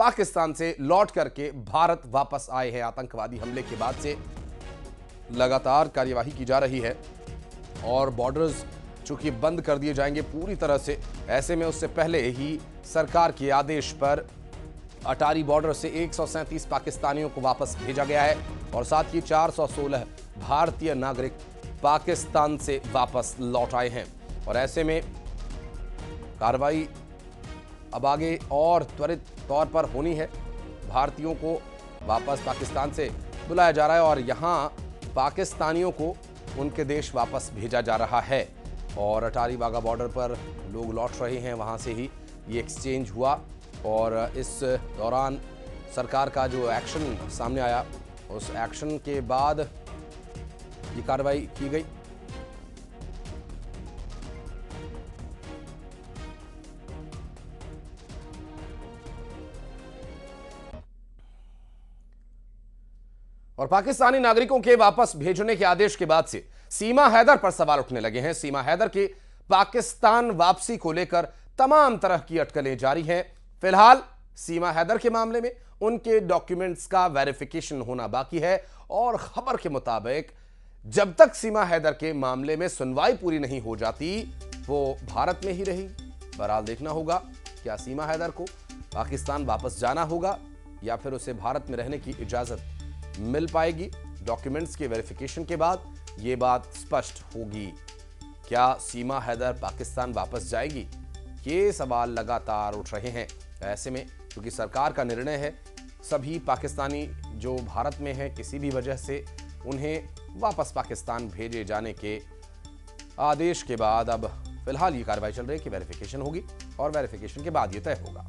पाकिस्तान से लौट करके भारत वापस आए हैं। आतंकवादी हमले के बाद से लगातार कार्यवाही की जा रही है और बॉर्डर्स चूंकि बंद कर दिए जाएंगे पूरी तरह से, ऐसे में उससे पहले ही सरकार के आदेश पर अटारी बॉर्डर से 137 पाकिस्तानियों को वापस भेजा गया है और साथ ही 416 भारतीय नागरिक पाकिस्तान से वापस लौट आए हैं। और ऐसे में कार्रवाई अब आगे और त्वरित तौर पर होनी है। भारतीयों को वापस पाकिस्तान से बुलाया जा रहा है और यहां पाकिस्तानियों को उनके देश वापस भेजा जा रहा है और अटारी वाघा बॉर्डर पर लोग लौट रहे हैं। वहां से ही ये एक्सचेंज हुआ और इस दौरान सरकार का जो एक्शन सामने आया, उस एक्शन के बाद ये कार्रवाई की गई। और पाकिस्तानी नागरिकों के वापस भेजने के आदेश के बाद से सीमा हैदर पर सवाल उठने लगे हैं। सीमा हैदर की पाकिस्तान वापसी को लेकर तमाम तरह की अटकलें जारी हैं। फिलहाल सीमा हैदर के मामले में उनके डॉक्यूमेंट्स का वेरिफिकेशन होना बाकी है और खबर के मुताबिक जब तक सीमा हैदर के मामले में सुनवाई पूरी नहीं हो जाती वो भारत में ही रही। बहरहाल देखना होगा क्या सीमा हैदर को पाकिस्तान वापस जाना होगा या फिर उसे भारत में रहने की इजाजत मिल पाएगी। डॉक्यूमेंट्स के वेरिफिकेशन के बाद यह बात स्पष्ट होगी। क्या सीमा हैदर पाकिस्तान वापस जाएगी? ये सवाल लगातार उठ रहे हैं। ऐसे में क्योंकि सरकार का निर्णय है, सभी पाकिस्तानी जो भारत में हैं किसी भी वजह से उन्हें वापस पाकिस्तान भेजे जाने के आदेश के बाद अब फिलहाल ये कार्रवाई चल रही है कि वेरिफिकेशन होगी और वेरिफिकेशन के बाद ये तय होगा।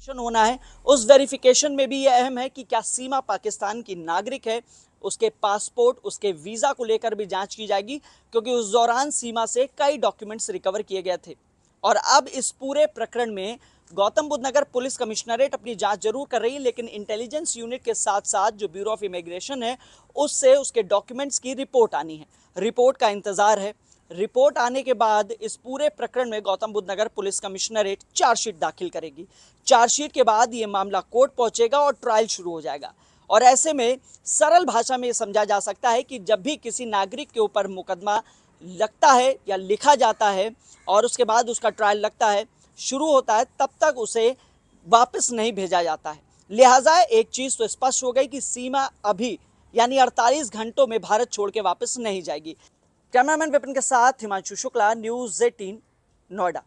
होना है उस वेरिफिकेशन में भी यह अहम है कि क्या सीमा पाकिस्तान की नागरिक है, उसके पासपोर्ट, उसके वीजा को लेकर भी जांच की जाएगी क्योंकि उस दौरान सीमा से कई डॉक्यूमेंट्स रिकवर किए गए थे। और अब इस पूरे प्रकरण में गौतम बुद्ध नगर पुलिस कमिश्नरेट अपनी जांच जरूर कर रही है, लेकिन इंटेलिजेंस यूनिट के साथ साथ जो ब्यूरो ऑफ इमिग्रेशन है उससे उसके डॉक्यूमेंट्स की रिपोर्ट आनी है। रिपोर्ट का इंतजार है। रिपोर्ट आने के बाद इस पूरे प्रकरण में गौतम बुद्ध नगर पुलिस कमिश्नरेट चार्जशीट दाखिल करेगी। चार्जशीट के बाद ये मामला कोर्ट पहुंचेगा और ट्रायल शुरू हो जाएगा। और ऐसे में सरल भाषा में ये समझा जा सकता है कि जब भी किसी नागरिक के ऊपर मुकदमा लगता है या लिखा जाता है और उसके बाद उसका ट्रायल लगता है, शुरू होता है, तब तक उसे वापस नहीं भेजा जाता है। लिहाजा एक चीज़ तो स्पष्ट हो गई कि सीमा अभी यानी 48 घंटों में भारत छोड़ के वापस नहीं जाएगी। कैमरामैन विपिन के साथ हिमांशु शुक्ला, न्यूज़ 18, नोएडा।